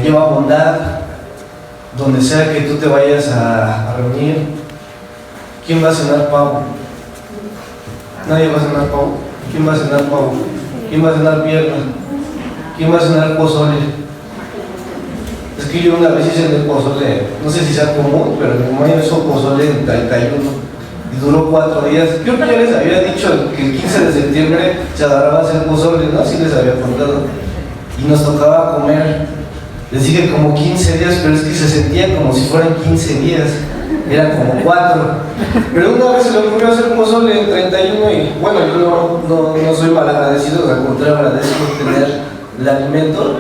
lleva bondad donde sea que tú te vayas a reunir. ¿Quién va a cenar pavo? Nadie va a cenar pavo. ¿Quién va a cenar pavo? ¿Quién va a cenar pierna? ¿Quién va a cenar pozole? Es que yo una vez hice el pozole, no sé si sea común, pero mi mamá hizo pozole en 31 y duró 4 días. Yo ya les había dicho que el 15 de septiembre se agarraba a hacer pozole, ¿no? Así les había contado. Y nos tocaba comer, les dije como 15 días, pero es que se sentía como si fueran 15 días. Eran como 4. Pero una vez se le ocurrió hacer pozole en 31 y bueno, yo no soy mal agradecido, al contrario, agradezco tener el alimento.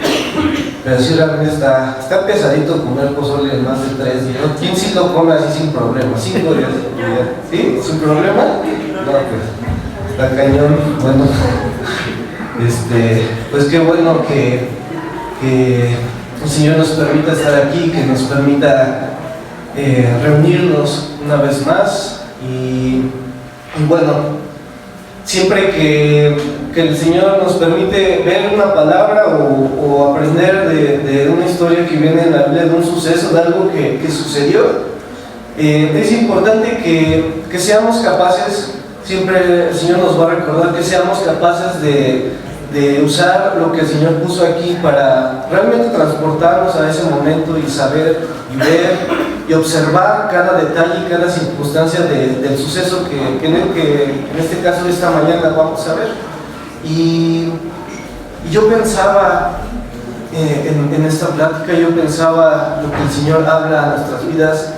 Pero sí, realmente está pesadito comer pozole en más de 3 días. ¿Quién sí lo come así sin problema? 5 días. ¿Sí? ¿Sin problema? No, pues está cañón. Bueno, pues qué bueno que el Señor nos permita estar aquí, que nos permita reunirnos una vez más. Y bueno, siempre que el Señor nos permite ver una palabra o aprender de una historia que viene en la Biblia, de un suceso, de algo que sucedió, es importante que seamos capaces, siempre el Señor nos va a recordar que seamos capaces de usar lo que el Señor puso aquí para realmente transportarnos a ese momento y saber y ver y observar cada detalle y cada circunstancia del suceso que en este caso de esta mañana vamos a ver. Y yo pensaba en esta plática, yo pensaba lo que el Señor habla a nuestras vidas,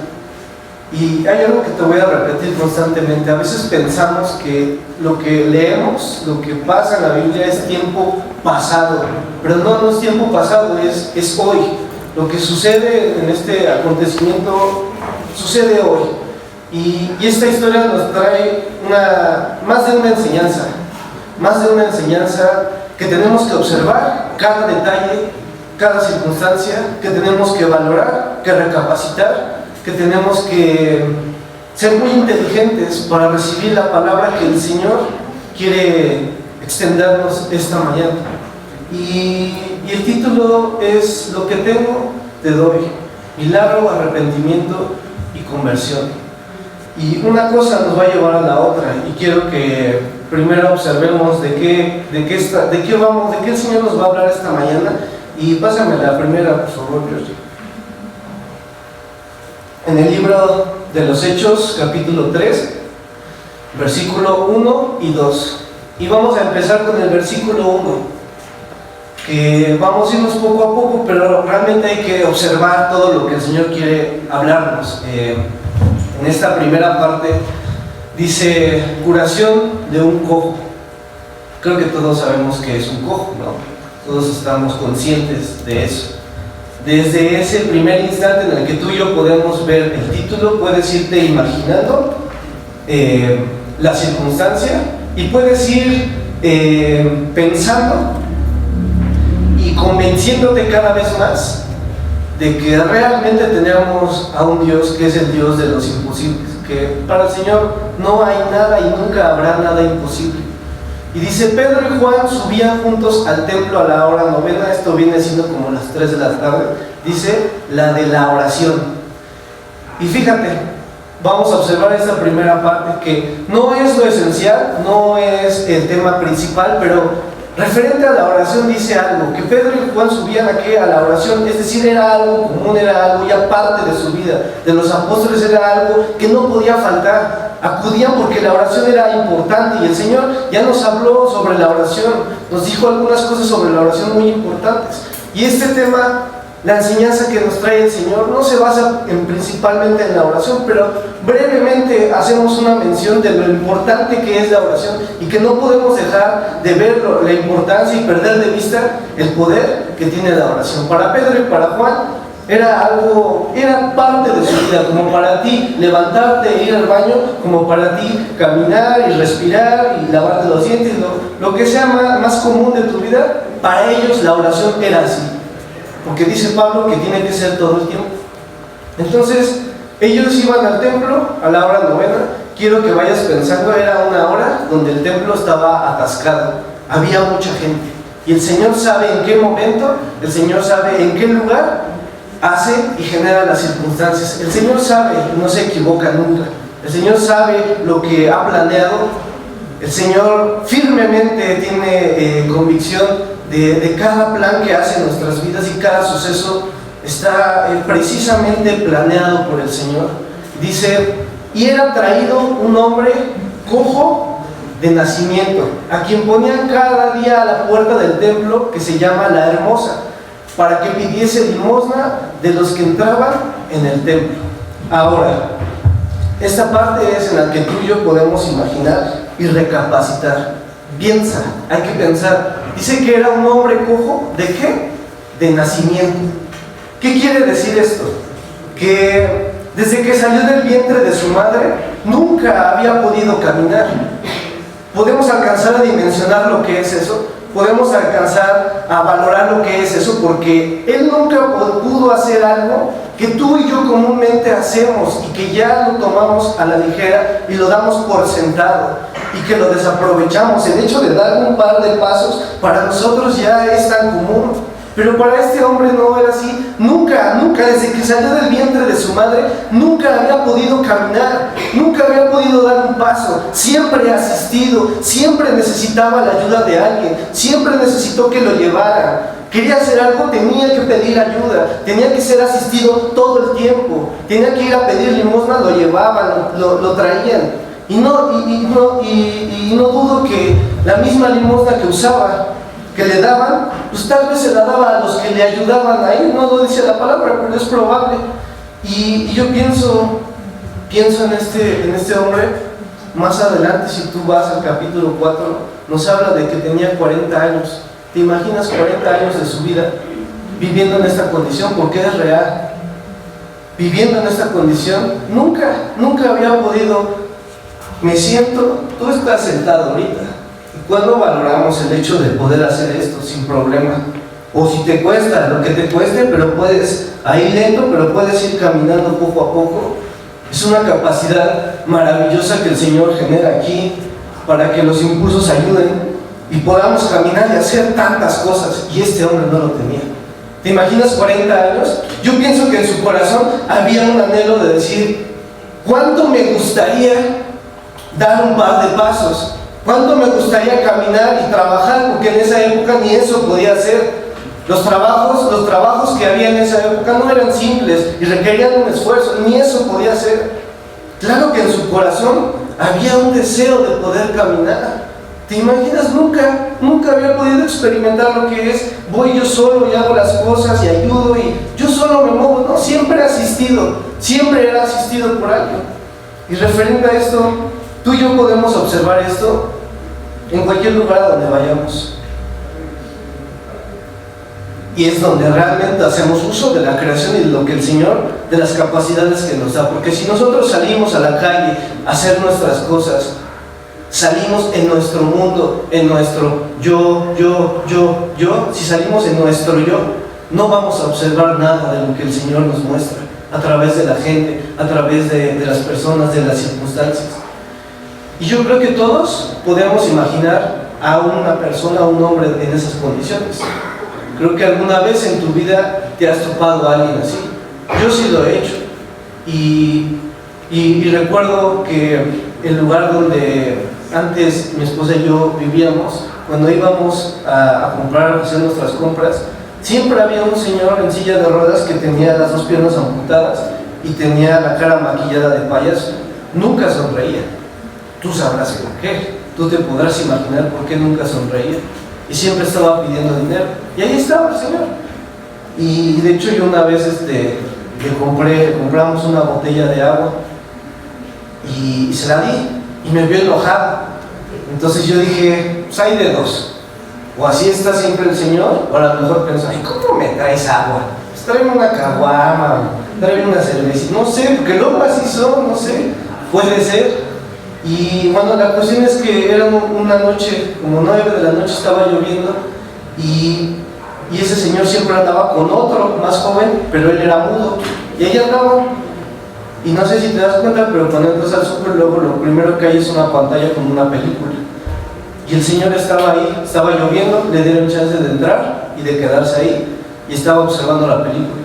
y hay algo que te voy a repetir constantemente. A veces pensamos que lo que leemos, lo que pasa en la Biblia es tiempo pasado, pero no es tiempo pasado, es hoy. Lo que sucede en este acontecimiento sucede hoy, y esta historia nos trae más de una enseñanza que tenemos que observar cada detalle, cada circunstancia, que tenemos que valorar, que recapacitar, que tenemos que ser muy inteligentes para recibir la palabra que el Señor quiere extendernos esta mañana. Y el título es: lo que tengo, te doy, milagro, arrepentimiento y conversión. Y una cosa nos va a llevar a la otra, y quiero que primero observemos de qué el Señor nos va a hablar esta mañana. Y pásame la primera, por favor, Georgie. En el libro de los Hechos, capítulo 3, versículo 1 y 2. Y vamos a empezar con el versículo 1, que vamos a irnos poco a poco, pero realmente hay que observar todo lo que el Señor quiere hablarnos. En esta primera parte dice: curación de un cojo. Creo que todos sabemos que es un cojo, ¿no? Todos estamos conscientes de eso. Desde ese primer instante en el que tú y yo podemos ver el título, puedes irte imaginando la circunstancia, y puedes ir pensando y convenciéndote cada vez más de que realmente tenemos a un Dios que es el Dios de los imposibles, que para el Señor no hay nada y nunca habrá nada imposible. Y dice: Pedro y Juan subían juntos al templo a la hora novena. Esto viene siendo como las 3 de la tarde. Dice: la de la oración. Y fíjate, vamos a observar esta primera parte, que no es lo esencial, no es el tema principal, pero referente a la oración dice algo, que Pedro y Juan subían aquí a la oración, es decir, era algo común, era algo ya parte de su vida. De los apóstoles era algo que no podía faltar. Acudían porque la oración era importante, y el Señor ya nos habló sobre la oración, nos dijo algunas cosas sobre la oración muy importantes. Y este tema, la enseñanza que nos trae el Señor, no se basa principalmente en la oración, pero brevemente hacemos una mención de lo importante que es la oración, y que no podemos dejar de ver la importancia y perder de vista el poder que tiene la oración. Para Pedro y para Juan era parte de su vida, como para ti levantarte e ir al baño, como para ti caminar y respirar y lavarte los dientes, lo que sea más común de tu vida. Para ellos la oración era así, porque dice Pablo que tiene que ser todo el tiempo. Entonces ellos iban al templo a la hora novena. Quiero que vayas pensando, era una hora donde el templo estaba atascado, había mucha gente. Y el Señor sabe en qué momento, el Señor sabe en qué lugar hace y genera las circunstancias. El Señor sabe y no se equivoca nunca. El Señor sabe lo que ha planeado. El Señor firmemente tiene convicción de cada plan que hace en nuestras vidas, y cada suceso está precisamente planeado por el Señor. Dice: y era traído un hombre cojo de nacimiento, a quien ponían cada día a la puerta del templo, que se llama La Hermosa, para que pidiese limosna de los que entraban en el templo. Ahora, esta parte es en la que tú y yo podemos imaginar y recapacitar. Piensa, hay que pensar. Dice que era un hombre cojo, ¿de qué? De nacimiento. ¿Qué quiere decir esto? Que desde que salió del vientre de su madre, nunca había podido caminar. Podemos alcanzar a dimensionar lo que es eso, podemos alcanzar a valorar lo que es eso, porque él nunca pudo hacer algo que tú y yo comúnmente hacemos y que ya lo tomamos a la ligera y lo damos por sentado y que lo desaprovechamos. El hecho de dar un par de pasos para nosotros ya es tan común. Pero para este hombre no era así. Nunca, desde que salió del vientre de su madre, nunca había podido caminar, nunca había podido dar un paso. Siempre asistido, siempre necesitaba la ayuda de alguien, siempre necesitó que lo llevaran. Quería hacer algo, tenía que pedir ayuda, tenía que ser asistido todo el tiempo, tenía que ir a pedir limosna, lo llevaban, lo traían. Y no dudo que la misma limosna que usaba, que le daban, pues tal vez se la daba a los que le ayudaban ahí. No lo dice la palabra, pero es probable. Y yo pienso en este hombre. Más adelante, si tú vas al capítulo 4, nos habla de que tenía 40 años. ¿Te imaginas 40 años de su vida viviendo en esta condición? Porque es real. Viviendo en esta condición, nunca había podido. Me siento, tú estás sentado ahorita. ¿Cuándo valoramos el hecho de poder hacer esto sin problema? O si te cuesta, lo que te cueste, pero puedes, ahí lento, pero puedes ir caminando poco a poco. Es una capacidad maravillosa que el Señor genera aquí para que los impulsos ayuden y podamos caminar y hacer tantas cosas. Y este hombre no lo tenía. ¿Te imaginas 40 años? Yo pienso que en su corazón había un anhelo de decir: ¿cuánto me gustaría dar un par de pasos? ¿Cuánto me gustaría caminar y trabajar? Porque en esa época ni eso podía hacer. Los trabajos que había en esa época no eran simples y requerían un esfuerzo, ni eso podía hacer. Claro que en su corazón había un deseo de poder caminar. ¿Te imaginas? Nunca había podido experimentar lo que es: voy yo solo y hago las cosas y ayudo y yo solo me muevo. No, siempre era asistido por alguien. Y referente a esto, tú y yo podemos observar esto en cualquier lugar a donde vayamos. Y es donde realmente hacemos uso de la creación y de lo que el Señor, de las capacidades que nos da. Porque si nosotros salimos a la calle a hacer nuestras cosas, salimos en nuestro mundo, en nuestro yo, si salimos en nuestro yo, no vamos a observar nada de lo que el Señor nos muestra a través de la gente, a través de las personas, de las circunstancias. Y yo creo que todos podemos imaginar a una persona, a un hombre en esas condiciones. Creo que alguna vez en tu vida te has topado a alguien así. Yo sí lo he hecho. Y recuerdo que el lugar donde antes mi esposa y yo vivíamos, cuando íbamos a comprar, a hacer nuestras compras, siempre había un señor en silla de ruedas que tenía las dos piernas amputadas y tenía la cara maquillada de payaso. Nunca sonreía. Tú sabrás por qué, tú te podrás imaginar por qué nunca sonreía. Y siempre estaba pidiendo dinero. Y ahí estaba el Señor. Y de hecho yo una vez compramos una botella de agua y se la di. Y me vio enojado. Entonces yo dije: pues hay de dos. O así está siempre el Señor, o a lo mejor pensó: ay, ¿cómo me traes agua? Pues tráeme una caguama, tráeme una cerveza. No sé, porque luego así son, no sé. Puede ser. Y bueno, la cuestión es que era una noche, como 9 de la noche, estaba lloviendo y ese señor siempre andaba con otro más joven, pero él era mudo, y ahí andaba. Y no sé si te das cuenta, pero cuando entras al súper, luego lo primero que hay es una pantalla con una película. Y Y el Señor estaba ahí, estaba lloviendo, le dieron chance de entrar y de quedarse ahí, y estaba observando la película.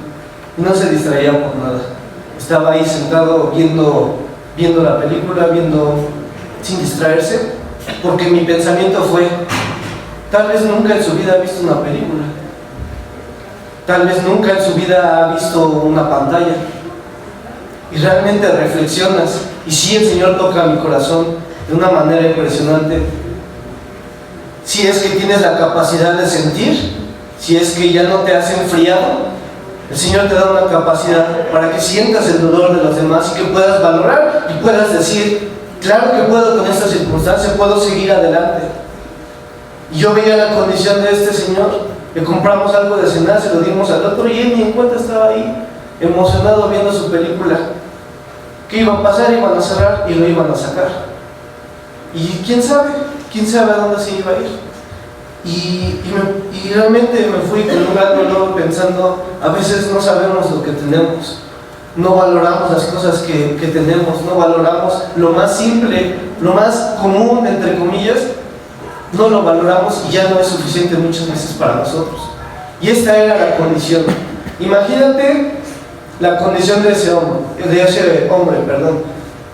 Y no se distraía por nada. Estaba ahí sentado viendo la película, sin distraerse, porque mi pensamiento fue, tal vez nunca en su vida ha visto una película. Tal vez nunca en su vida ha visto una pantalla. Y realmente reflexionas, y sí, el Señor toca mi corazón de una manera impresionante. Si es que tienes la capacidad de sentir, si es que ya no te has enfriado, el Señor te da una capacidad para que sientas el dolor de los demás y que puedas valorar y puedas decir, claro que puedo con esta circunstancia, puedo seguir adelante. Y yo veía la condición de este señor, le compramos algo de cenar, se lo dimos al otro y él ni en cuenta estaba ahí, emocionado viendo su película. ¿Qué iba a pasar? Iban a cerrar y lo iban a sacar. Y quién sabe a dónde se iba a ir. Y realmente me fui con un gran dolor pensando, a veces no sabemos lo que tenemos, no valoramos las cosas que tenemos, no valoramos lo más simple, lo más común, entre comillas, no lo valoramos y ya no es suficiente muchas veces para nosotros. Y esta era la condición. Imagínate la condición de ese hombre.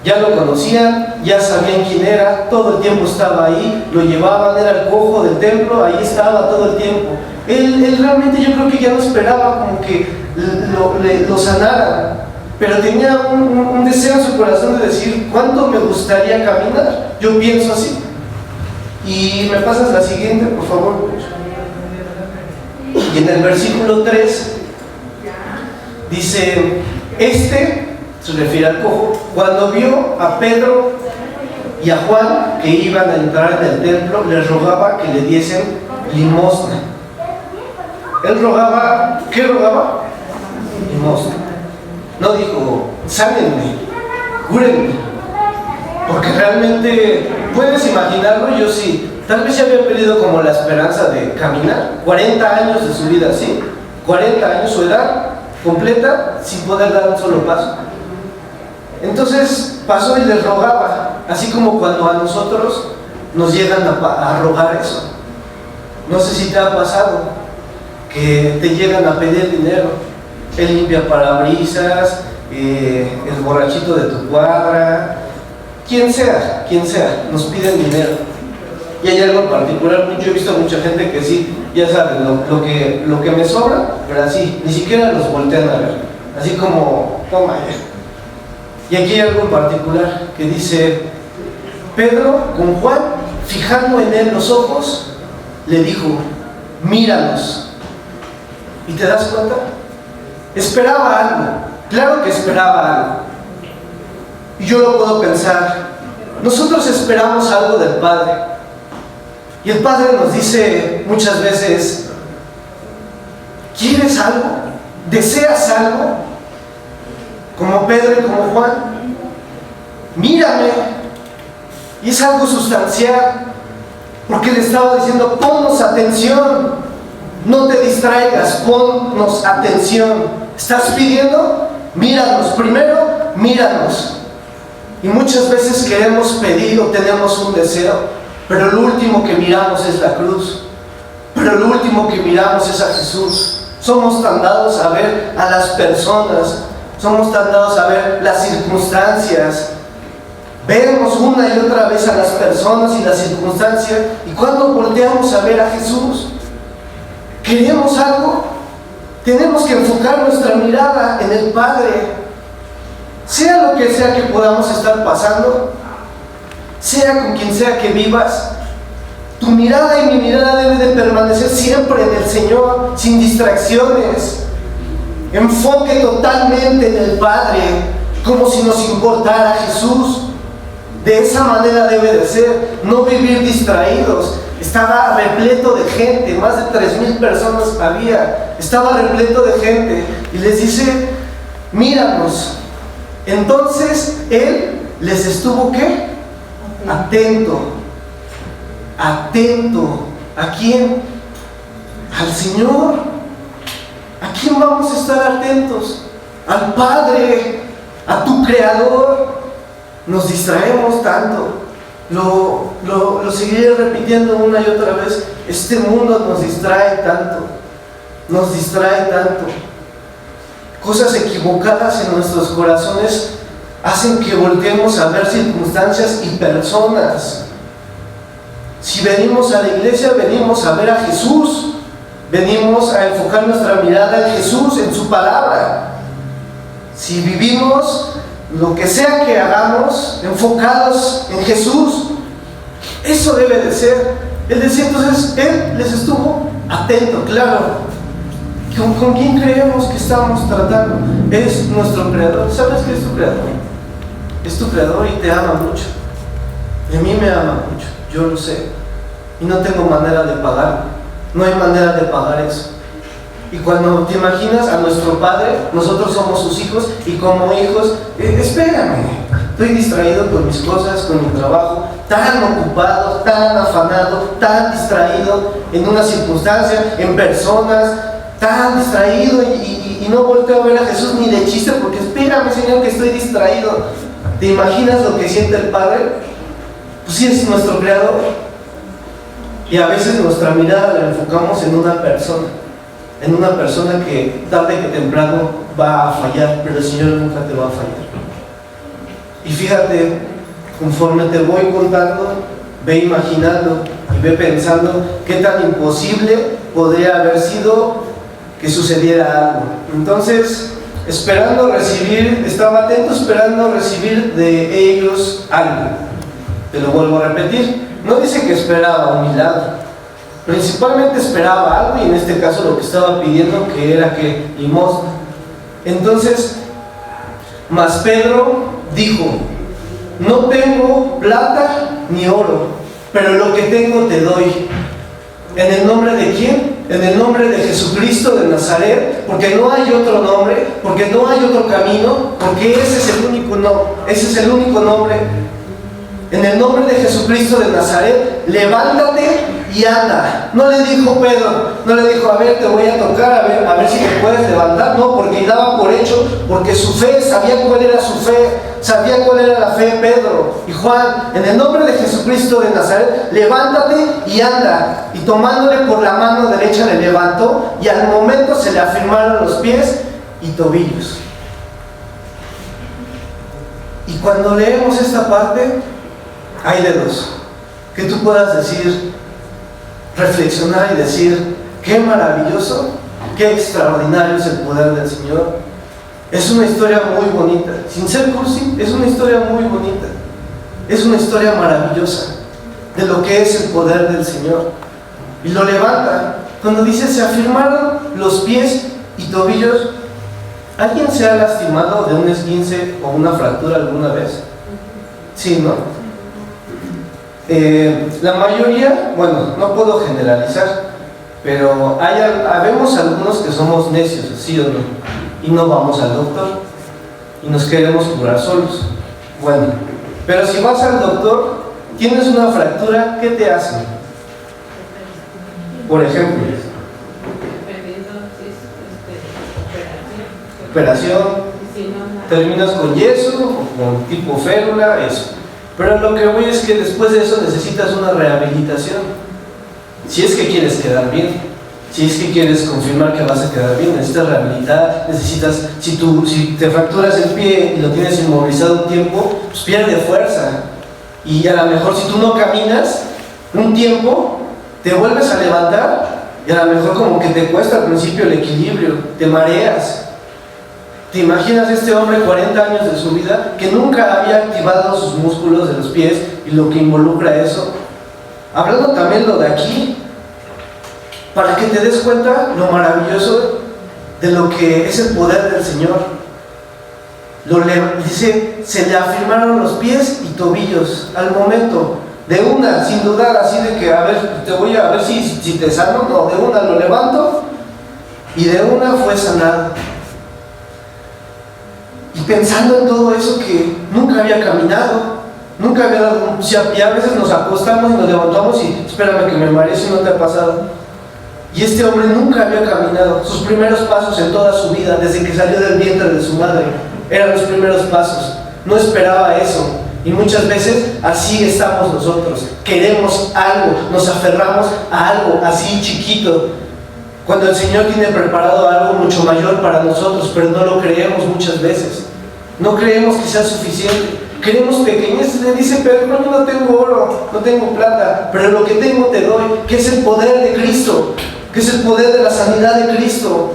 Ya lo conocían, ya sabían quién era, todo el tiempo estaba ahí, lo llevaban, era el cojo del templo, ahí estaba todo el tiempo. Él realmente yo creo que ya no esperaba como que lo sanaran, pero tenía un deseo en su corazón de decir, ¿cuánto me gustaría caminar? Yo pienso así. Y me pasas la siguiente, por favor. Y en el versículo 3 dice, se refiere al cojo, cuando vio a Pedro y a Juan que iban a entrar en el templo, les rogaba que le diesen limosna. Él rogaba, ¿qué rogaba? Limosna. No dijo, sánenme, cúrenme, porque realmente, puedes imaginarlo, yo sí, tal vez ya había perdido como la esperanza de caminar, 40 años de su vida, ¿sí? 40 años, su edad completa, sin poder dar un solo paso. Entonces pasó y les rogaba, así como cuando a nosotros nos llegan a rogar eso. No sé si te ha pasado que te llegan a pedir dinero, el limpia parabrisas, el borrachito de tu cuadra, quien sea, nos piden dinero. Y hay algo en particular, yo he visto a mucha gente que sí, ya saben, lo que me sobra, pero así, ni siquiera los voltean a ver, así como, toma ya. Y aquí hay algo en particular que dice, Pedro con Juan, fijando en él los ojos, le dijo, míranos. ¿Y te das cuenta? Esperaba algo, claro que esperaba algo. Y yo lo puedo pensar, nosotros esperamos algo del Padre. Y el Padre nos dice muchas veces, ¿quieres algo? ¿Deseas algo? Como Pedro y como Juan, mírame. Y es algo sustancial, porque le estaba diciendo, ponnos atención, no te distraigas, ponnos atención. ¿Estás pidiendo? Míranos, primero míranos. Y muchas veces queremos pedir o tenemos un deseo, pero lo último que miramos es la cruz, pero lo último que miramos es a Jesús. Somos tan dados a ver a las personas, somos tan dados a ver las circunstancias. Vemos una y otra vez a las personas y las circunstancias, y cuando volteamos a ver a Jesús, ¿queremos algo? Tenemos que enfocar nuestra mirada en el Padre. Sea lo que sea que podamos estar pasando, sea con quien sea que vivas, tu mirada y mi mirada debe de permanecer siempre en el Señor, sin distracciones. Enfoque totalmente en el Padre, como si nos importara Jesús. De esa manera debe de ser, no vivir distraídos. Estaba repleto de gente, más de 3,000 personas había, estaba repleto de gente, y les dice, míranos. Entonces Él les estuvo, ¿qué? Atento. ¿A quién? Al Señor. ¿A quién vamos a estar atentos? Al Padre, a tu Creador. Nos distraemos tanto. lo seguiré repitiendo una y otra vez. Este mundo nos distrae tanto. Cosas equivocadas en nuestros corazones hacen que volteemos a ver circunstancias y personas. Si venimos a la iglesia, venimos a ver a Jesús, venimos a enfocar nuestra mirada en Jesús, en su palabra. Si vivimos lo que sea que hagamos, enfocados en Jesús, eso debe de ser. Él decía, entonces, Él les estuvo atento, claro. ¿Con quién creemos que estamos tratando? Es nuestro Creador. ¿Sabes qué es tu Creador? Es tu Creador y te ama mucho. Y a mí me ama mucho, yo lo sé. Y no tengo manera de pagarlo. No hay manera de pagar eso. Y cuando te imaginas a nuestro Padre, nosotros somos sus hijos, y como hijos, espérame, estoy distraído con mis cosas, con mi trabajo, tan ocupado, tan afanado, tan distraído en una circunstancia, en personas, tan distraído y no volteo a ver a Jesús ni de chiste, porque espérame, Señor, que estoy distraído. ¿Te imaginas lo que siente el Padre? Pues sí, es nuestro Creador. Y a veces nuestra mirada la enfocamos en una persona que tarde que temprano va a fallar, pero el Señor nunca te va a fallar. Y fíjate, conforme te voy contando, ve imaginando y ve pensando qué tan imposible podría haber sido que sucediera algo. Entonces, estaba atento esperando recibir de ellos algo. Te lo vuelvo a repetir, no dice que esperaba un milagro, principalmente esperaba algo, y en este caso lo que estaba pidiendo que era que limosna. Entonces, mas Pedro dijo, no tengo plata ni oro, pero lo que tengo te doy. ¿En el nombre de quién? En el nombre de Jesucristo de Nazaret, porque no hay otro nombre, porque no hay otro camino, porque ese es el único nombre. En el nombre de Jesucristo de Nazaret, levántate y anda. No le dijo Pedro, no le dijo, a ver, te voy a tocar, a ver si te puedes levantar. No, porque daba por hecho, porque su fe, sabía cuál era su fe, sabía cuál era la fe de Pedro y Juan. En el nombre de Jesucristo de Nazaret, levántate y anda. Y tomándole por la mano derecha le levantó, y al momento se le afirmaron los pies y tobillos. Y cuando leemos esta parte, hay de dos: que tú puedas decir, reflexionar y decir, qué maravilloso, qué extraordinario es el poder del Señor. Es una historia muy bonita, sin ser cursi, es una historia muy bonita, es una historia maravillosa de lo que es el poder del Señor. Y lo levanta. Cuando dice se afirmaron los pies y tobillos, ¿alguien se ha lastimado de un esguince o una fractura alguna vez? Sí, ¿no? La mayoría, bueno, no puedo generalizar, pero habemos algunos que somos necios, ¿sí o no? Y no vamos al doctor y nos queremos curar solos. Bueno, pero si vas al doctor, tienes una fractura, ¿qué te hacen? Por ejemplo, operación, terminas con yeso o con tipo férula, eso. Pero lo que voy es que después de eso necesitas una rehabilitación. Si es que quieres quedar bien, si es que quieres confirmar que vas a quedar bien, necesitas rehabilitar, si te fracturas el pie y lo tienes inmovilizado un tiempo, pues pierde fuerza. Y a lo mejor si tú no caminas un tiempo, te vuelves a levantar y a lo mejor como que te cuesta al principio el equilibrio, te mareas. ¿Te imaginas este hombre 40 años de su vida que nunca había activado sus músculos de los pies y lo que involucra eso? Hablando también lo de aquí, para que te des cuenta lo maravilloso de lo que es el poder del Señor. Dice, se le afirmaron los pies y tobillos al momento, de una, sin dudar, así de que, a ver, te voy a ver si te sano. No, de una lo levanto y de una fue sanado. Y pensando en todo eso que nunca había caminado, nunca había dado, y a veces nos acostamos y nos levantamos y espérame que me mareé, si no te ha pasado. Y este hombre nunca había caminado. Sus primeros pasos en toda su vida, desde que salió del vientre de su madre, eran los primeros pasos. No esperaba eso. Y muchas veces así estamos nosotros. Queremos algo, nos aferramos a algo así chiquito, cuando el Señor tiene preparado algo mucho mayor para nosotros, pero no lo creemos muchas veces. No creemos que sea suficiente. Queremos pequeñez. Le dice Pedro: yo no tengo oro, no tengo plata, pero lo que tengo te doy, que es el poder de Cristo, que es el poder de la sanidad de Cristo.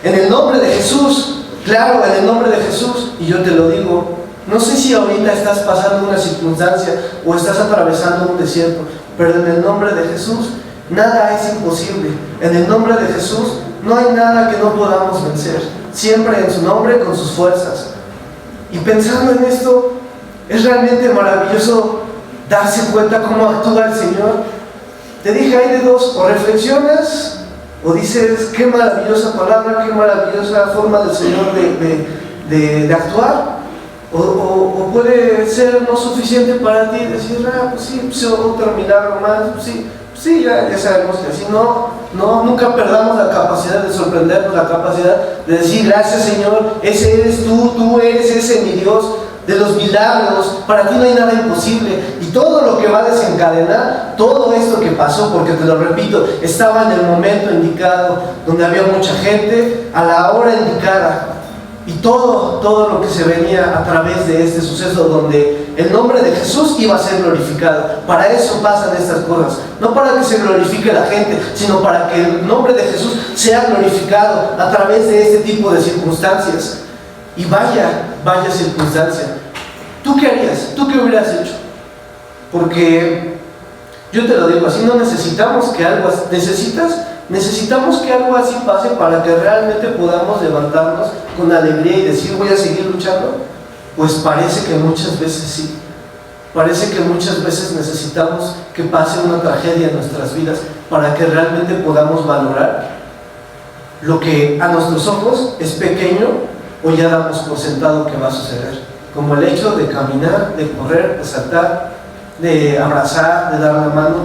En el nombre de Jesús, claro, en el nombre de Jesús. Y yo te lo digo, no sé si ahorita estás pasando una circunstancia o estás atravesando un desierto, pero en el nombre de Jesús nada es imposible. En el nombre de Jesús no hay nada que no podamos vencer. Siempre en su nombre, con sus fuerzas. Y pensando en esto, es realmente maravilloso darse cuenta cómo actúa el Señor. Te dije, hay de dos: o reflexionas o dices, qué maravillosa palabra, qué maravillosa forma del Señor de actuar. O puede ser no suficiente para ti decir, pues sí, pues otro milagro más, pues sí, ya sabemos que así. No, nunca perdamos la capacidad de sorprendernos, la capacidad de decir, gracias Señor, ese eres tú eres ese mi Dios de los milagros, para ti no hay nada imposible. Y todo lo que va a desencadenar, todo esto que pasó, porque te lo repito, estaba en el momento indicado, donde había mucha gente, a la hora indicada. Y todo lo que se venía a través de este suceso, donde el nombre de Jesús iba a ser glorificado. Para eso pasan estas cosas. No para que se glorifique la gente, sino para que el nombre de Jesús sea glorificado a través de este tipo de circunstancias. Y vaya circunstancia. ¿Tú qué harías? ¿Tú qué hubieras hecho? Porque yo te lo digo así, no necesitamos que algo... Necesitamos que algo así pase para que realmente podamos levantarnos con alegría y decir, voy a seguir luchando. Pues parece que muchas veces sí. Parece que muchas veces necesitamos que pase una tragedia en nuestras vidas para que realmente podamos valorar lo que a nuestros ojos es pequeño o ya damos por sentado que va a suceder. Como el hecho de caminar, de correr, de saltar, de abrazar, de dar la mano.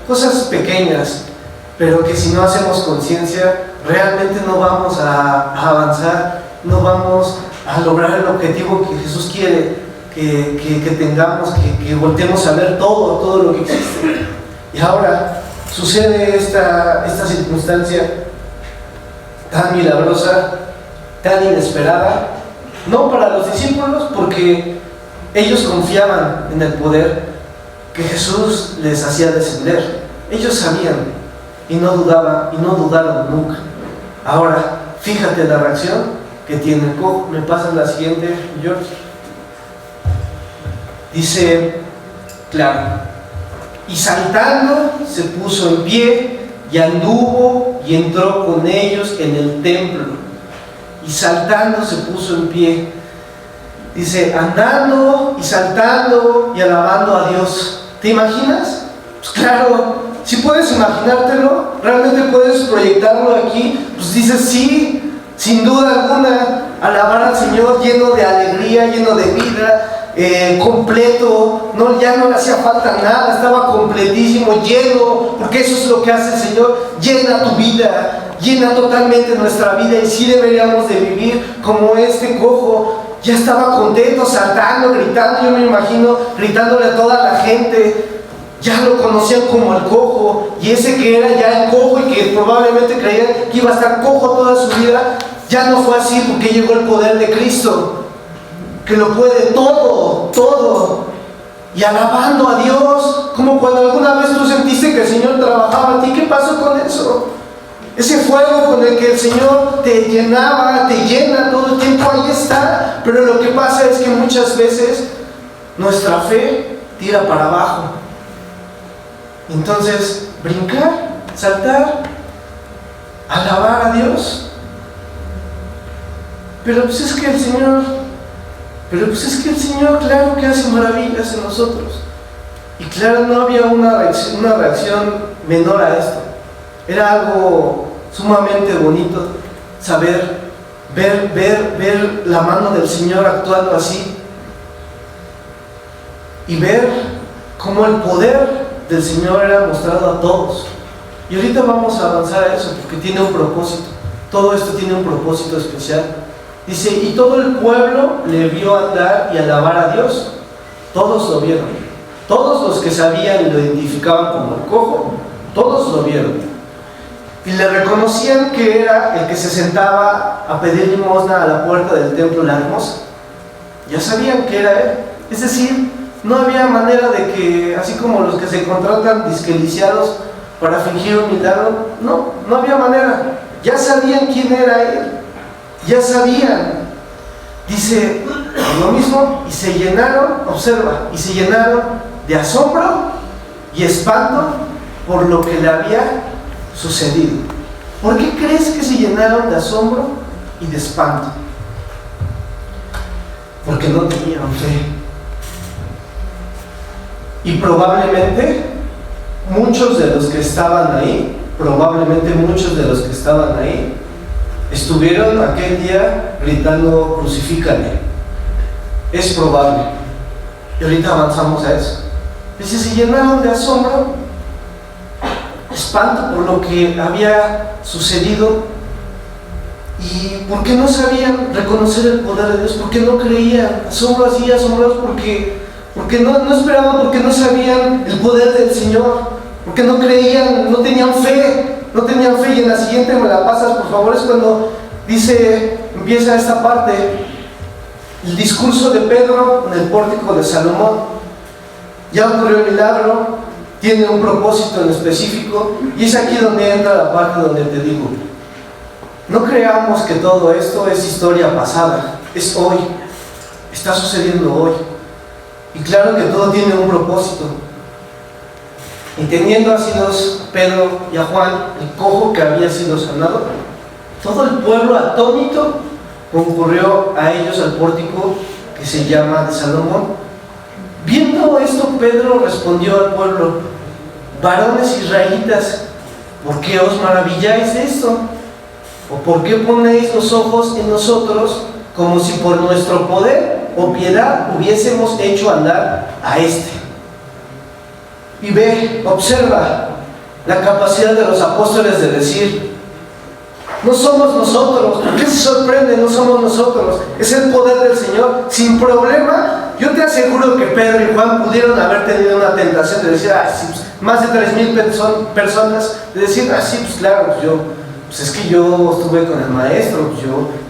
Cosas pequeñas, pero que si no hacemos conciencia, realmente no vamos a avanzar, no vamos a lograr el objetivo que Jesús quiere que tengamos, que volteemos a ver todo lo que existe. Y ahora sucede esta circunstancia tan milagrosa, tan inesperada, no para los discípulos, porque ellos confiaban en el poder que Jesús les hacía descender. Ellos sabían y no dudaron nunca. Ahora, fíjate la reacción que tiene el cojo. Me pasan la siguiente, George. Dice, claro, y saltando se puso en pie y anduvo y entró con ellos en el templo. Y saltando se puso en pie. Dice, andando y saltando y alabando a Dios. ¿Te imaginas? Pues claro, si puedes imaginártelo, realmente puedes proyectarlo aquí, pues dices, sí, sin duda alguna, alabar al Señor lleno de alegría, lleno de vida, completo, ya no le hacía falta nada, estaba completísimo, lleno, porque eso es lo que hace el Señor, llena tu vida, llena totalmente nuestra vida, y sí deberíamos de vivir como este cojo. Ya estaba contento, saltando, gritando, yo me imagino gritándole a toda la gente. Ya lo conocían como el cojo, y ese que era ya el cojo y que probablemente creían que iba a estar cojo toda su vida, ya no fue así, porque llegó el poder de Cristo, que lo puede todo, y alabando a Dios, como cuando alguna vez tú sentiste que el Señor trabajaba a ti. ¿Qué pasó con eso? Ese fuego con el que el Señor te llenaba, te llena todo el tiempo, ahí está. Pero lo que pasa es que muchas veces nuestra fe tira para abajo. Entonces, brincar, saltar, alabar a Dios. Pero pues es que el Señor, claro que hace maravillas en nosotros. Y claro, no había una reacción menor a esto. Era algo sumamente bonito saber, ver la mano del Señor actuando así. Y ver cómo el poder del Señor era mostrado a todos. Y ahorita vamos a avanzar a eso, porque tiene un propósito. Todo esto tiene un propósito especial. Dice, y todo el pueblo le vio andar y alabar a Dios. Todos lo vieron. Todos los que sabían y lo identificaban como el cojo, todos lo vieron. Y le reconocían que era el que se sentaba a pedir limosna a la puerta del templo La Hermosa. Ya sabían que era él. Es decir, no había manera de que, así como los que se contratan disqueliciados para fingir un milagro, no había manera. Ya sabían quién era él. Ya sabían. Dice lo mismo, y se llenaron, observa, y se llenaron de asombro y espanto por lo que le había sucedido. ¿Por qué crees que se llenaron de asombro y de espanto? Porque no tenían fe. Y probablemente muchos de los que estaban ahí, estuvieron aquel día gritando: crucifícale. Es probable. Y ahorita avanzamos a eso. Dice, se llenaron de asombro, espanto por lo que había sucedido. ¿Y por qué no sabían reconocer el poder de Dios? ¿Por qué no creían? Asombro así, asombrados porque no esperaban, porque no sabían el poder del Señor, porque no creían, no tenían fe. Y en la siguiente me la pasas, por favor, es cuando empieza esta parte, el discurso de Pedro en el pórtico de Salomón. Ya ocurrió el milagro, tiene un propósito en específico, y es aquí donde entra la parte donde te digo, no creamos que todo esto es historia pasada, es hoy, está sucediendo hoy. Y claro que todo tiene un propósito. Y teniendo así Pedro y a Juan, el cojo que había sido sanado, todo el pueblo atónito concurrió a ellos al pórtico que se llama de Salomón. Viendo esto, Pedro respondió al pueblo: varones israelitas, ¿por qué os maravilláis de esto? ¿O por qué ponéis los ojos en nosotros como si por nuestro poder o piedad hubiésemos hecho andar a este? Y ve, observa la capacidad de los apóstoles de decir: no somos nosotros. ¿Por qué se sorprende? No somos nosotros, es el poder del Señor. Sin problema, yo te aseguro que Pedro y Juan pudieron haber tenido una tentación de decir: sí, pues, más de 3,000 personas, de decir: sí, pues claro, es que yo estuve con el maestro, pues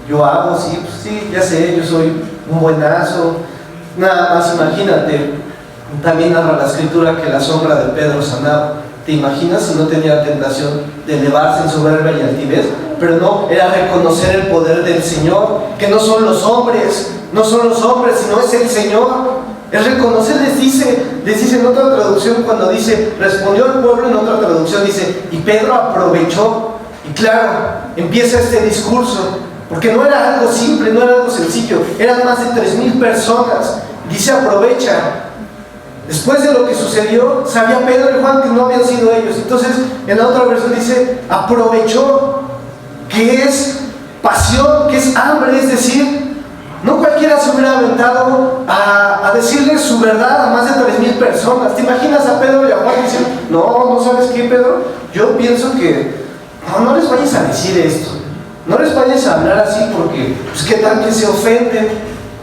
yo hago, sí, ya sé, yo soy un buenazo. Nada más imagínate. También narra la escritura que la sombra de Pedro sanaba. ¿Te imaginas si no tenía tentación de elevarse en soberbia y altivez? Pero no, era reconocer el poder del Señor, que no son los hombres, sino es el Señor. Es reconocer, les dice en otra traducción, cuando dice, respondió al pueblo, en otra traducción dice, y Pedro aprovechó. Y claro, empieza este discurso, porque no era algo simple, no era algo sencillo, eran más de 3,000 personas. Dice, aprovecha. Después de lo que sucedió, sabía Pedro y Juan que no habían sido ellos. Entonces, en la otra versión dice, aprovechó, que es pasión, que es hambre. Es decir, no cualquiera se hubiera aventado a decirle su verdad a más de 3,000 personas. ¿Te imaginas a Pedro y a Juan diciendo, no sabes qué, Pedro? Yo pienso que no les vayas a decir esto, no les vayas a hablar así, porque pues, qué tal que se ofenden,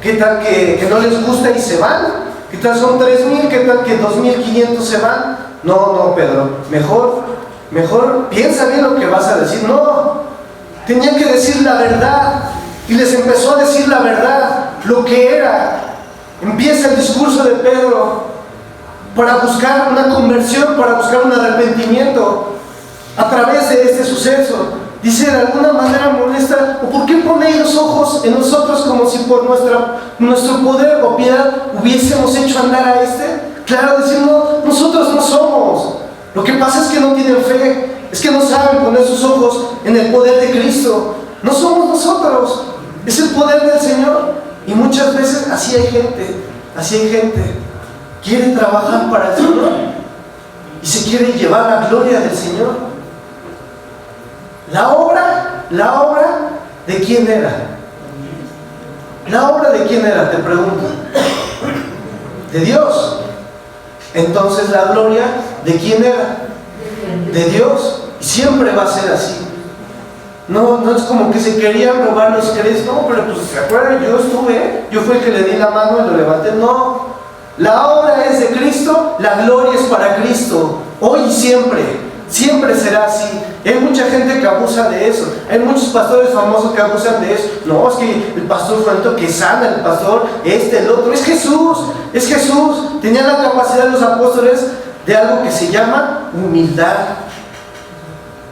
qué tal que no les gusta y se van. ¿Qué tal son 3,000? ¿Qué tal que 2,500 se van? No, Pedro, mejor piensa bien lo que vas a decir. No, tenía que decir la verdad. Y les empezó a decir la verdad, lo que era. Empieza el discurso de Pedro para buscar una conversión, para buscar un arrepentimiento a través de este suceso. Dice, de alguna manera molesta, ¿o por qué ponéis los ojos en nosotros como si por nuestro poder o piedad hubiésemos hecho andar a este? Claro, diciendo, nosotros no somos. Lo que pasa es que no tienen fe, es que no saben poner sus ojos en el poder de Cristo. No somos nosotros, es el poder del Señor. Y muchas veces así hay gente. Quiere trabajar para el Señor y se quiere llevar la gloria del Señor. La obra ¿de quién era? ¿La obra de quién era? Te pregunto. De Dios. Entonces la gloria ¿de quién era? De Dios. Y siempre va a ser así. No es como que se querían robar los créditos. No, pero pues se acuerdan, yo fui el que le di la mano y lo levanté. No, La obra es de Cristo, la gloria es para Cristo, hoy y siempre. Siempre será así. Hay mucha gente que abusa de eso. Hay muchos pastores famosos que abusan de eso. No, es que el pastor Juanito que sana, el pastor el otro. Es Jesús, es Jesús. Tenían la capacidad los apóstoles de algo que se llama humildad.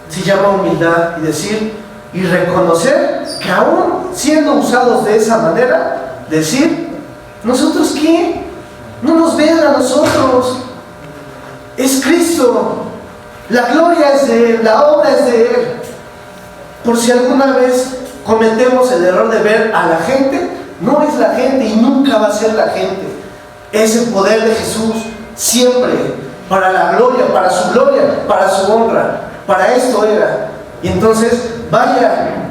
Se llama humildad y decir y reconocer que aún siendo usados de esa manera, decir, ¿nosotros qué? No nos vean a nosotros. Es Cristo. La gloria es de Él, la obra es de Él. Por si alguna vez cometemos el error de ver a la gente, no es la gente y nunca va a ser la gente. Es el poder de Jesús, siempre, para la gloria, para su honra. Para esto era. Y entonces, vaya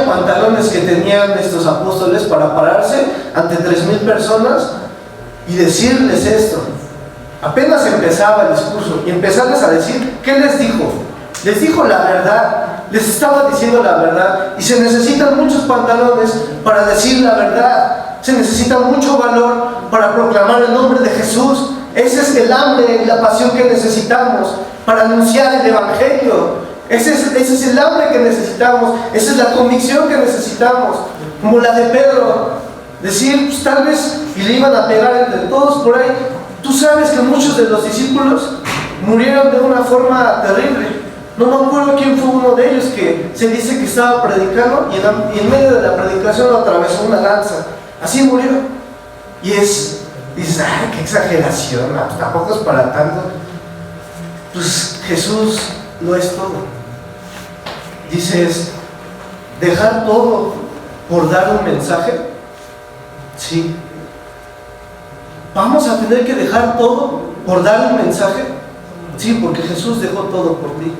pantalones que tenían estos apóstoles para pararse ante 3,000 personas y decirles esto. Apenas empezaba el discurso y empezarles a decir, ¿qué les dijo? Les dijo la verdad, les estaba diciendo la verdad. Y se necesitan muchos pantalones para decir la verdad. Se necesita mucho valor para proclamar el nombre de Jesús. Ese es el hambre y la pasión que necesitamos para anunciar el Evangelio. Ese es el hambre que necesitamos. Esa es la convicción que necesitamos. Como la de Pedro. Decir, pues tal vez, y le iban a pegar entre todos por ahí. Tú sabes que muchos de los discípulos murieron de una forma terrible. No me acuerdo quién fue uno de ellos que se dice que estaba predicando y en medio de la predicación lo atravesó una lanza. Así murió. Y dices, ay, qué exageración, no, pues tampoco es para tanto. Pues Jesús lo es todo. Dices, dejar todo por dar un mensaje. Sí. ¿Vamos a tener que dejar todo por dar un mensaje? Sí, porque Jesús dejó todo por ti.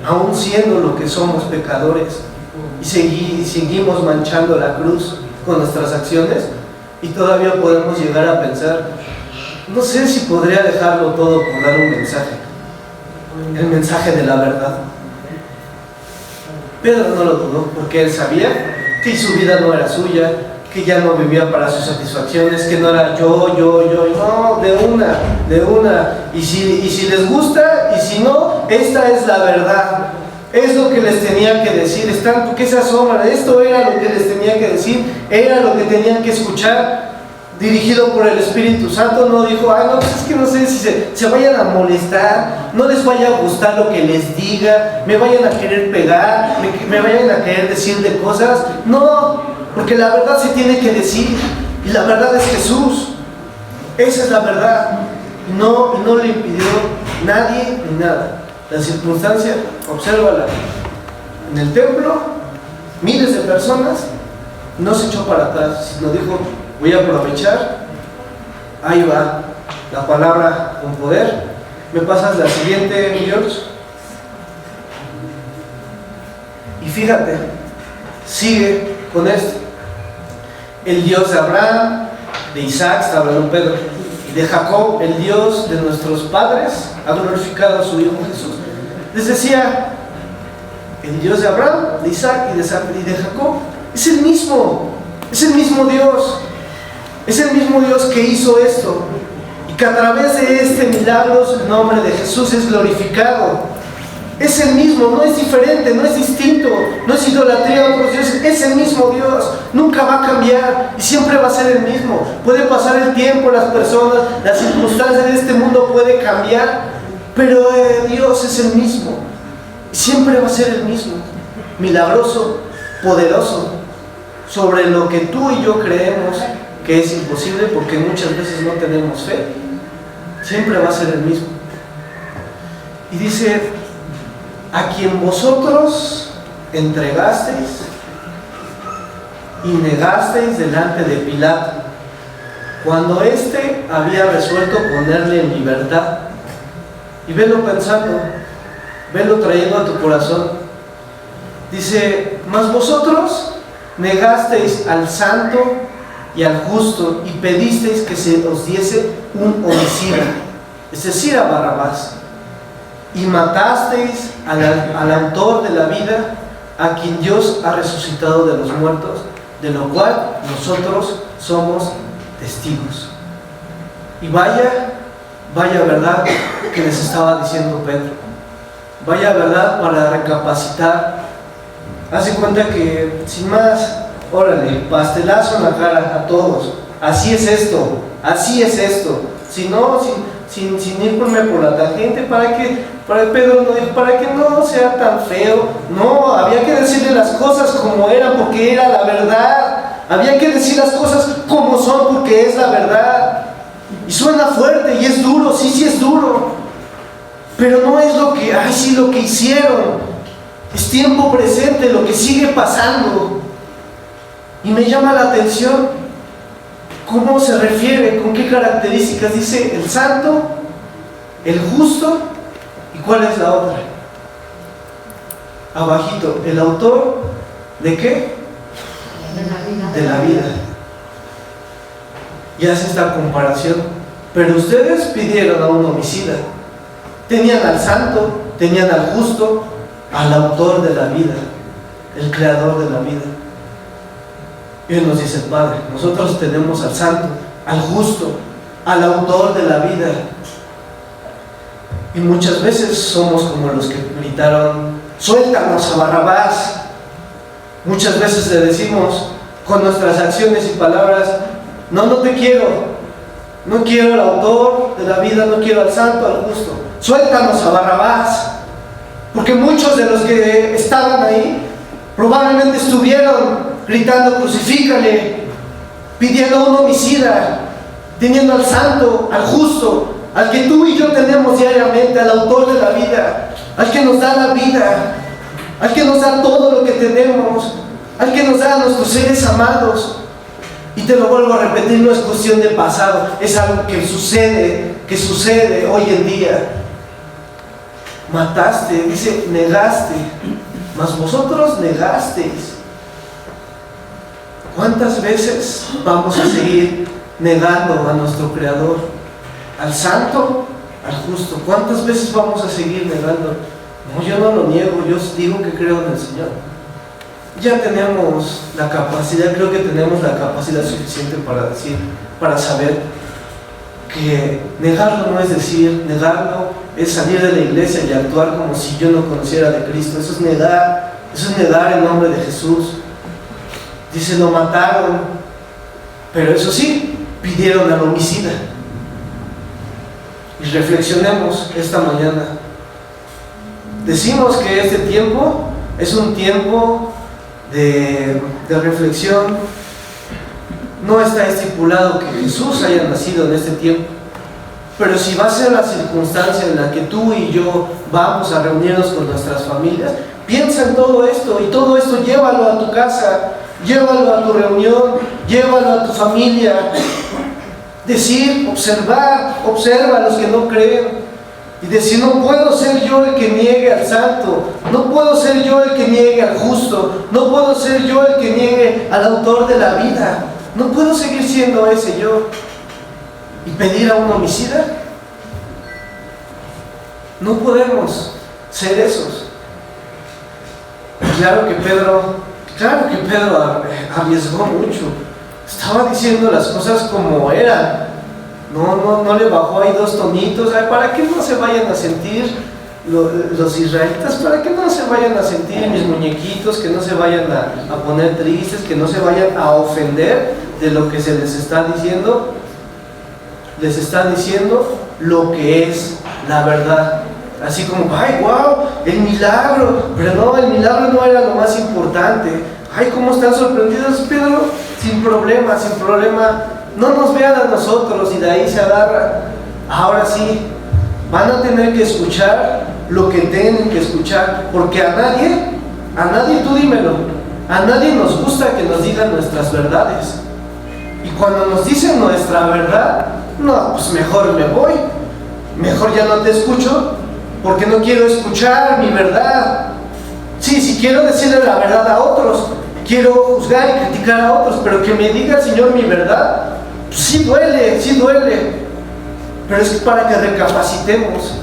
Aún siendo lo que somos pecadores y seguimos manchando la cruz con nuestras acciones y todavía podemos llegar a pensar, no sé si podría dejarlo todo por dar un mensaje, el mensaje de la verdad. Pedro no lo dudó porque él sabía que su vida no era suya, que ya no vivía para sus satisfacciones, que no era yo, no, de una. Y si les gusta, y si no, esta es la verdad. Es lo que les tenía que decir. Están, ¿qué se asombran? Esto era lo que les tenía que decir, era lo que tenían que escuchar, dirigido por el Espíritu Santo. No dijo, ay, no, pues es que no sé si se vayan a molestar, no les vaya a gustar lo que les diga, me vayan a querer pegar, me vayan a querer decir de cosas. No. Porque la verdad se tiene que decir, y la verdad es Jesús. Esa es la verdad. No le impidió nadie ni nada. La circunstancia, obsérvala. En el templo, miles de personas, no se echó para atrás, sino dijo, voy a aprovechar. Ahí va, la palabra con poder. ¿Me pasas la siguiente, George? Y fíjate, sigue con esto. El Dios de Abraham, de Isaac, está hablando Pedro, y de Jacob, el Dios de nuestros padres, ha glorificado a su Hijo Jesús. Les decía, el Dios de Abraham, de Isaac y de Jacob, es el mismo Dios. Es el mismo Dios que hizo esto, y que a través de este milagro el nombre de Jesús es glorificado. Es el mismo, no es diferente, no es distinto, no es idolatría a otros dioses, es el mismo Dios, nunca va a cambiar y siempre va a ser el mismo. Puede pasar el tiempo, las personas, las circunstancias de este mundo puede cambiar, pero Dios es el mismo y siempre va a ser el mismo, milagroso, poderoso, sobre lo que tú y yo creemos que es imposible porque muchas veces no tenemos fe, siempre va a ser el mismo. Y dice, a quien vosotros entregasteis y negasteis delante de Pilato, cuando éste había resuelto ponerle en libertad. Y velo pensando, velo trayendo a tu corazón. Dice, mas vosotros negasteis al santo y al justo y pedisteis que se os diese un homicida, es decir, a Barrabás. Y matasteis al autor de la vida, a quien Dios ha resucitado de los muertos, de lo cual nosotros somos testigos. Y vaya verdad que les estaba diciendo Pedro. Vaya verdad para recapacitar. Hace cuenta que, sin más, órale, pastelazo en la cara a todos. Así es esto. Si no, sin irme por la tangente, para Pedro no dijo, para que no sea tan feo. No, había que decirle las cosas como eran, porque era la verdad. Había que decir las cosas como son, porque es la verdad. Y suena fuerte y es duro, sí es duro. Pero no es lo que hicieron. Es tiempo presente, lo que sigue pasando. Y me llama la atención cómo se refiere, con qué características. Dice el santo, el justo, ¿y cuál es la otra? Abajito, el autor ¿de qué? De la vida. Y hace esta comparación. Pero ustedes pidieron a un homicida. Tenían al santo, tenían al justo, al autor de la vida, el creador de la vida. Y hoy nos dice el Padre, nosotros tenemos al santo, al justo, al autor de la vida. Y muchas veces somos como los que gritaron, suéltanos a Barrabás. Muchas veces le decimos con nuestras acciones y palabras, no te quiero. No quiero al autor de la vida, no quiero al santo, al justo. Suéltanos a Barrabás. Porque muchos de los que estaban ahí probablemente estuvieron gritando, crucifícale, pidiendo a un homicida, teniendo al santo, al justo, al que tú y yo tenemos diariamente, al autor de la vida, al que nos da la vida, al que nos da todo lo que tenemos, al que nos da a nuestros seres amados. Y te lo vuelvo a repetir, no es cuestión de pasado, es algo que sucede hoy en día. Mataste, dice, negaste, mas vosotros negasteis. ¿Cuántas veces vamos a seguir negando a nuestro Creador, al santo, al justo? ¿Cuántas veces vamos a seguir negando? No, yo no lo niego, yo digo que creo en el Señor. Ya tenemos la capacidad, creo que tenemos la capacidad suficiente para saber que negarlo no es decir, negarlo es salir de la iglesia y actuar como si yo no conociera de Cristo. Eso es negar el nombre de Jesús. Dice, lo mataron, pero eso sí, pidieron al homicida. Y reflexionemos esta mañana. Decimos que este tiempo es un tiempo de reflexión. No está estipulado que Jesús haya nacido en este tiempo, pero si va a ser la circunstancia en la que tú y yo vamos a reunirnos con nuestras familias, piensa en todo esto, y todo esto llévalo a tu casa, llévalo a tu reunión, llévalo a tu familia. Decir, observa a los que no creen, y decir, no puedo ser yo el que niegue al santo, no puedo ser yo el que niegue al justo, no puedo ser yo el que niegue al autor de la vida. No puedo seguir siendo ese yo y pedir a un homicida. No podemos ser esos. Claro que Pedro arriesgó mucho. Estaba diciendo las cosas como eran. No le bajó ahí 2 tonitos. Ay, para que no se vayan a sentir los israelitas, para que no se vayan a sentir mis muñequitos, que no se vayan a poner tristes, que no se vayan a ofender de lo que se les está diciendo. Les está diciendo lo que es la verdad. Así como, ay, wow, el milagro. Pero no, el milagro no era lo más importante. Ay, cómo están sorprendidos, Pedro. Sin problema. No nos vean a nosotros, y de ahí se agarra. Ahora sí, van a tener que escuchar lo que tienen que escuchar, porque a nadie, tú dímelo, a nadie nos gusta que nos digan nuestras verdades. Y cuando nos dicen nuestra verdad, no, pues mejor me voy, mejor ya no te escucho, porque no quiero escuchar mi verdad. Sí, si quiero decirle la verdad a otros, quiero juzgar y criticar a otros, pero que me diga el Señor mi verdad, pues sí duele, pero es para que recapacitemos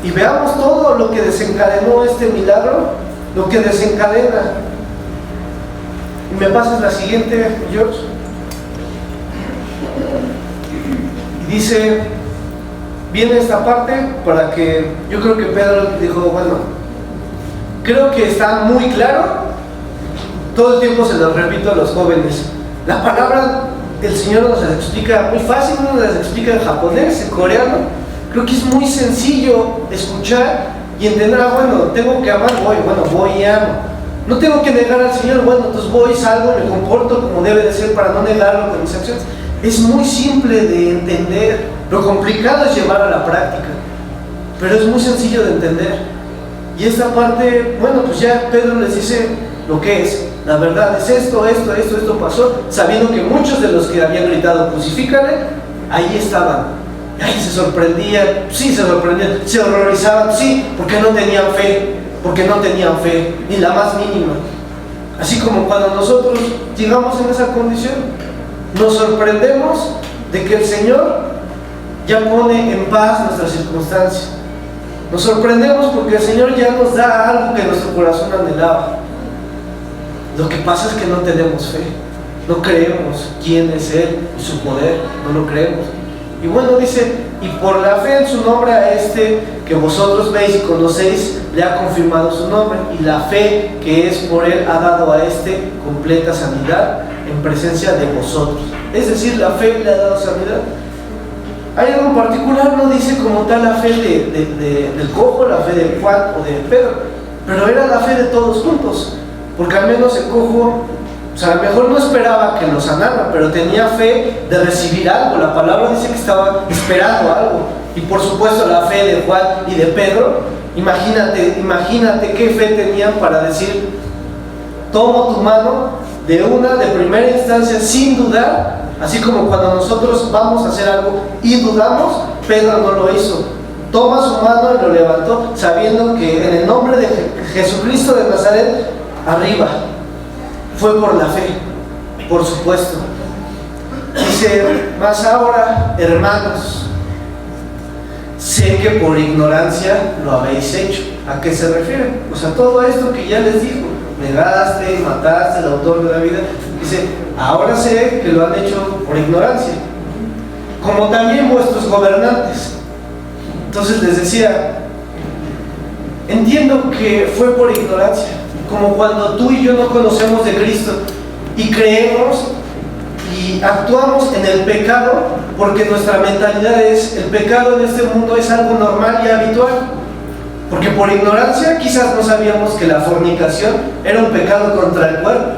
y veamos todo lo que desencadenó este milagro, lo que desencadena. Y me pasas la siguiente, George. Y dice, viene esta parte para que, yo creo que Pedro dijo, bueno, creo que está muy claro, todo el tiempo se lo repito a los jóvenes, la palabra del Señor nos la explica muy fácil, nos la explica en japonés, en coreano, creo que es muy sencillo escuchar y entender, bueno, tengo que amar, voy y amo. No tengo que negar al Señor, bueno, entonces voy, salgo, me comporto como debe de ser para no negarlo con mis acciones. Es muy simple de entender, lo complicado es llevar a la práctica, pero es muy sencillo de entender. Y esta parte, bueno, pues ya Pedro les dice lo que es. La verdad es esto pasó, sabiendo que muchos de los que habían gritado crucifícale, ahí estaban. Ahí se sorprendían, sí se sorprendían, se horrorizaban, sí, porque no tenían fe, ni la más mínima. Así como cuando nosotros llegamos en esa condición, nos sorprendemos de que el Señor ya pone en paz nuestras circunstancias. Nos sorprendemos porque el Señor ya nos da algo que nuestro corazón anhelaba. Lo que pasa es que no tenemos fe, no creemos quién es Él y su poder, no lo creemos. Y bueno, dice, y por la fe en su nombre a este que vosotros veis y conocéis, le ha confirmado su nombre, y la fe que es por Él ha dado a este completa sanidad en presencia de vosotros. Es decir, la fe le ha dado sanidad. Hay algo en particular, no dice como tal la fe del cojo, la fe de Juan o de Pedro, pero era la fe de todos juntos, porque al menos el cojo, o sea, a lo mejor no esperaba que lo sanara, pero tenía fe de recibir algo. La palabra dice que estaba esperando algo. Y por supuesto la fe de Juan y de Pedro, imagínate qué fe tenían para decir, tomo tu mano de primera instancia sin dudar, así como cuando nosotros vamos a hacer algo y dudamos. Pedro no lo hizo. Toma su mano y lo levantó, sabiendo que en el nombre de Jesucristo de Nazaret, arriba. Fue por la fe, por supuesto. Dice, mas ahora, hermanos, sé que por ignorancia lo habéis hecho. ¿A qué se refiere? Pues a todo esto que ya les dijo. Negaste, mataste al autor de la vida. Dice, ahora sé que lo han hecho por ignorancia, como también vuestros gobernantes. Entonces les decía, entiendo que fue por ignorancia, como cuando tú y yo no conocemos de Cristo y creemos y actuamos en el pecado porque nuestra mentalidad es, el pecado en este mundo es algo normal y habitual, porque por ignorancia quizás no sabíamos que la fornicación era un pecado contra el cuerpo,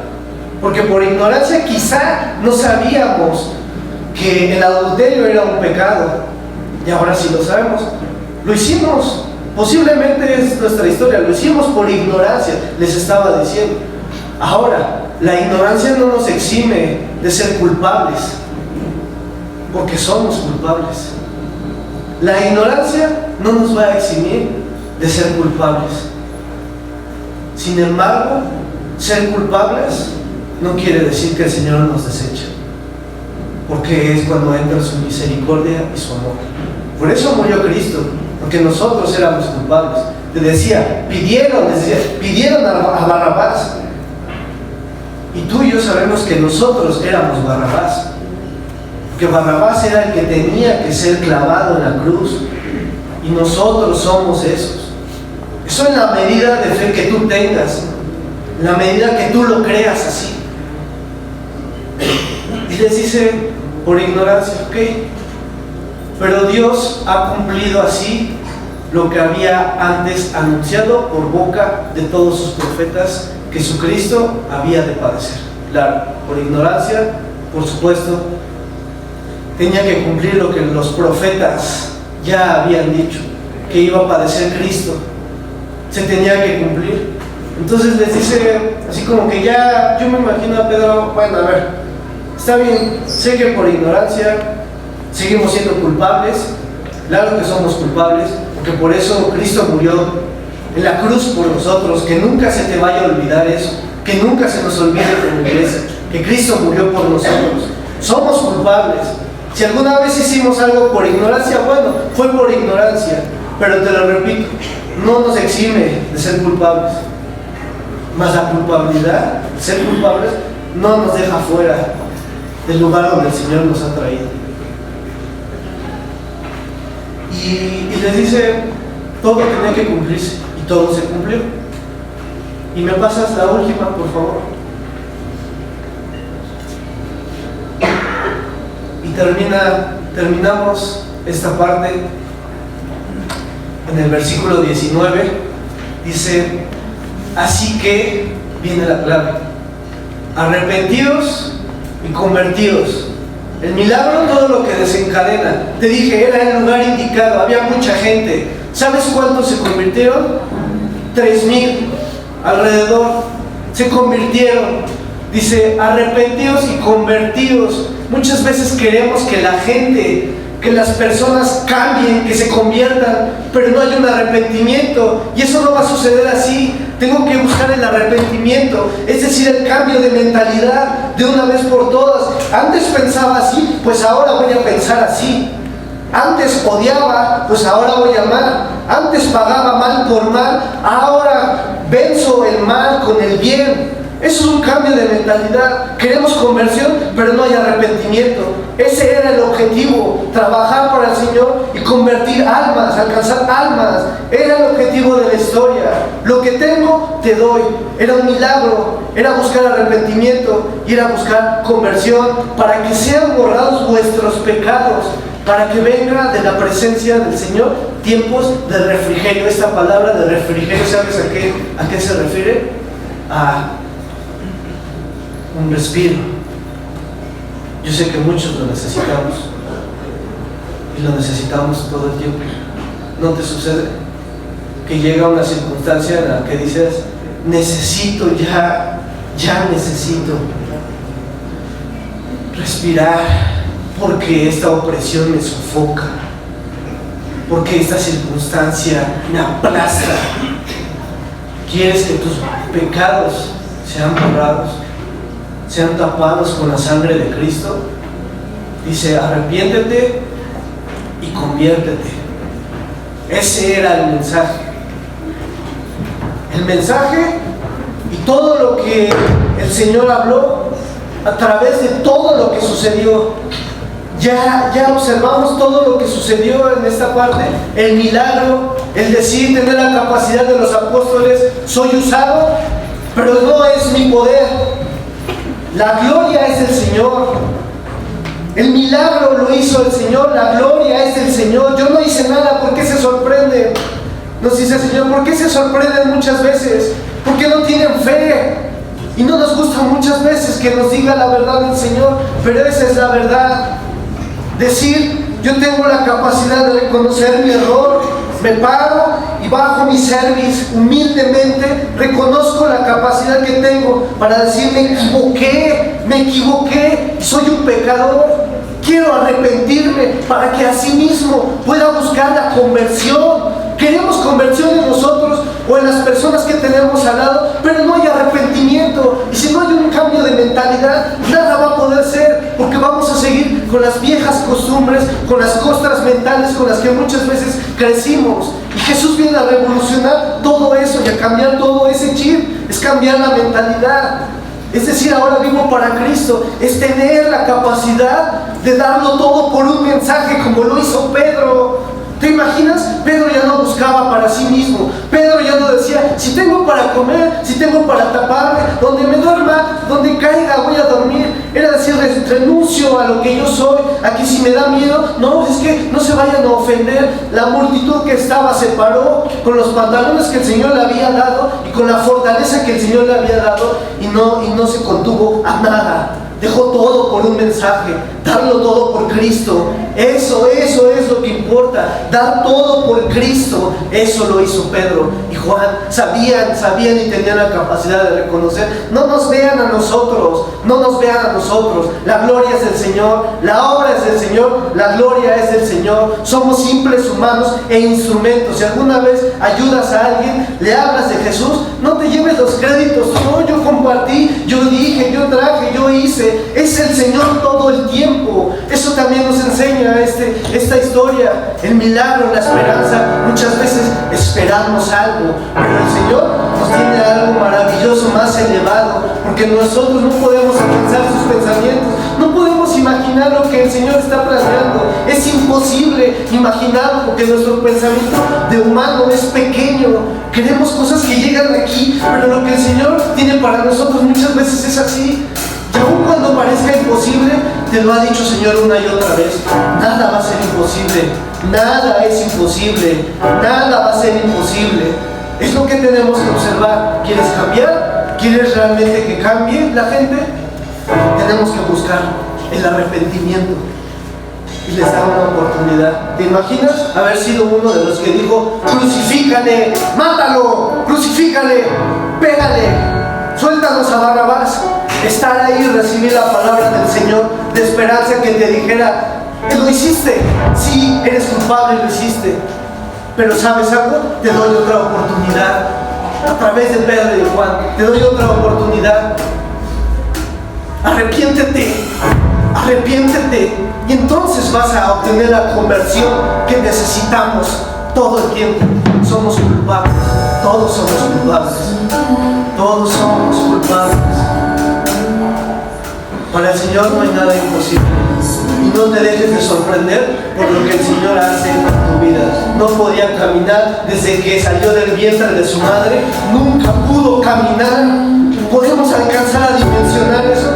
porque por ignorancia quizá no sabíamos que el adulterio era un pecado, y ahora sí lo sabemos. Lo hicimos, posiblemente es nuestra historia, lo hicimos por ignorancia, les estaba diciendo. Ahora, la ignorancia no nos exime de ser culpables, porque somos culpables. La ignorancia no nos va a eximir de ser culpables. Sin embargo, ser culpables no quiere decir que el Señor nos desecha, porque es cuando entra su misericordia y su amor. Por eso murió Cristo, porque nosotros éramos culpables. Te decía, pidieron a Barrabás, y tú y yo sabemos que nosotros éramos Barrabás, porque Barrabás era el que tenía que ser clavado en la cruz, y nosotros somos esos. Eso en la medida de fe que tú tengas, en la medida que tú lo creas así. Y les dice, por ignorancia, ok, pero Dios ha cumplido así lo que había antes anunciado por boca de todos sus profetas, que Jesucristo había de padecer. Claro, por ignorancia, por supuesto, tenía que cumplir lo que los profetas ya habían dicho, que iba a padecer Cristo. Se tenía que cumplir. Entonces les dice, así como que ya, yo me imagino a Pedro, bueno, a ver, está bien, sé que por ignorancia seguimos siendo culpables, claro que somos culpables, porque por eso Cristo murió en la cruz por nosotros. Que nunca se te vaya a olvidar eso, que nunca se nos olvide como iglesia, que Cristo murió por nosotros. Somos culpables. Si alguna vez hicimos algo por ignorancia, bueno, fue por ignorancia, pero te lo repito, no nos exime de ser culpables. Mas la culpabilidad, ser culpables, no nos deja fuera del lugar donde el Señor nos ha traído. y les dice, todo tenía que cumplirse, y todo se cumplió. Y me pasas la última, por favor. Y terminamos esta parte en el versículo 19. Dice, así que viene la clave: arrepentidos y convertidos. El milagro, todo lo que desencadena. Te dije, era el lugar indicado, había mucha gente. ¿Sabes cuántos se convirtieron? 3,000 alrededor se convirtieron. Dice, arrepentidos y convertidos. Muchas veces queremos que la gente, que las personas cambien, que se conviertan, pero no hay un arrepentimiento, y eso no va a suceder así. Tengo que buscar el arrepentimiento, es decir, el cambio de mentalidad de una vez por todas. Antes pensaba así, pues ahora voy a pensar así. Antes odiaba, pues ahora voy a amar. Antes pagaba mal por mal, ahora venzo el mal con el bien. Eso es un cambio de mentalidad. Queremos conversión, pero no hay arrepentimiento. Ese era el objetivo: trabajar para el Señor y convertir almas, alcanzar almas. Era el objetivo de la historia. Lo que tengo, te doy. Era un milagro, era buscar arrepentimiento y era buscar conversión para que sean borrados vuestros pecados, para que venga de la presencia del Señor tiempos de refrigerio. Esta palabra de refrigerio, ¿sabes a qué se refiere? A un respiro. Yo sé que muchos lo necesitamos, y lo necesitamos todo el tiempo. ¿No te sucede que llega una circunstancia en la que dices, necesito ya necesito respirar, porque esta opresión me sofoca, porque esta circunstancia me aplasta? ¿Quieres que tus pecados sean borrados, sean tapados con la sangre de Cristo? Dice, arrepiéntete y conviértete. Ese era el mensaje. El mensaje y todo lo que el Señor habló a través de todo lo que sucedió. Ya observamos todo lo que sucedió en esta parte. El milagro, el decir, tener la capacidad de los apóstoles: soy usado, pero no es mi poder. La gloria es del Señor. El milagro lo hizo el Señor, la gloria es del Señor. Yo no hice nada. ¿Por qué se sorprenden? Nos dice el Señor, ¿por qué se sorprenden muchas veces? Porque no tienen fe. Y no nos gusta muchas veces que nos diga la verdad del Señor, pero esa es la verdad. Decir, yo tengo la capacidad de reconocer mi error, me paro y bajo mi cerviz humildemente, reconozco la capacidad que tengo para decir, me equivoqué, soy un pecador, quiero arrepentirme para que así mismo pueda buscar la conversión. Queremos conversión en nosotros o en las personas que tenemos al lado, pero no hay arrepentimiento. Y si no hay un cambio de mentalidad, nada va a poder ser, porque vamos a seguir con las viejas costumbres, con las costras mentales con las que muchas veces crecimos. Y Jesús viene a revolucionar todo eso y a cambiar todo ese chip. Es cambiar la mentalidad. Es decir, ahora vivo para Cristo. Es tener la capacidad de darlo todo por un mensaje, como lo hizo Pedro. ¿Te imaginas? Pedro ya no buscaba para sí mismo. Pedro ya no decía, si tengo para comer, si tengo para taparme, donde me duerma, donde caiga, voy a dormir. Era decir, renuncio a lo que yo soy. Aquí si me da miedo, no, es que no se vayan a ofender. La multitud que estaba se paró con los pantalones que el Señor le había dado y con la fortaleza que el Señor le había dado, y no se contuvo a nada. Dejó todo por un mensaje, darlo todo por Cristo. Eso es lo que importa, dar todo por Cristo. Eso lo hizo Pedro y Juan. Sabían y tenían la capacidad de reconocer. No nos vean a nosotros, la gloria es del Señor, la obra es del Señor, la gloria es del Señor. Somos simples humanos e instrumentos. Si alguna vez ayudas a alguien, le hablas de Jesús, no te lleves los créditos. No, yo compartí, yo dije, yo traje, yo hice. Es el Señor todo el tiempo. Eso también nos enseña esta historia. El milagro, la esperanza. Muchas veces esperamos algo, pero el Señor nos tiene algo maravilloso, más elevado, porque nosotros no podemos alcanzar sus pensamientos, no podemos imaginar imaginar lo que el Señor está planeando. Es imposible imaginar porque nuestro pensamiento de humano es pequeño. Queremos cosas que llegan aquí, pero lo que el Señor tiene para nosotros muchas veces es así. Y aun cuando parezca imposible, te lo ha dicho Señor una y otra vez. Nada va a ser imposible. Nada es imposible. Nada va a ser imposible. Es lo que tenemos que observar. ¿Quieres cambiar? ¿Quieres realmente que cambie la gente? Tenemos que buscar el arrepentimiento y les da una oportunidad. ¿Te imaginas haber sido uno de los que dijo: crucifícale, mátalo, crucifícale, pégale, suéltanos a Barrabás? Estar ahí y recibir la palabra del Señor de esperanza que te dijera: lo hiciste, sí, eres culpable, lo hiciste, pero ¿sabes algo? Te doy otra oportunidad. A través de Pedro y Juan, te doy otra oportunidad. Arrepiéntete, arrepiéntete, y entonces vas a obtener la conversión que necesitamos todo el tiempo. Somos culpables, todos somos culpables, todos somos culpables. Para el Señor no hay nada imposible. Y no te dejes de sorprender por lo que el Señor hace en tu vida. No podía caminar desde que salió del vientre de su madre. Nunca pudo caminar. Podemos alcanzar a dimensionar eso.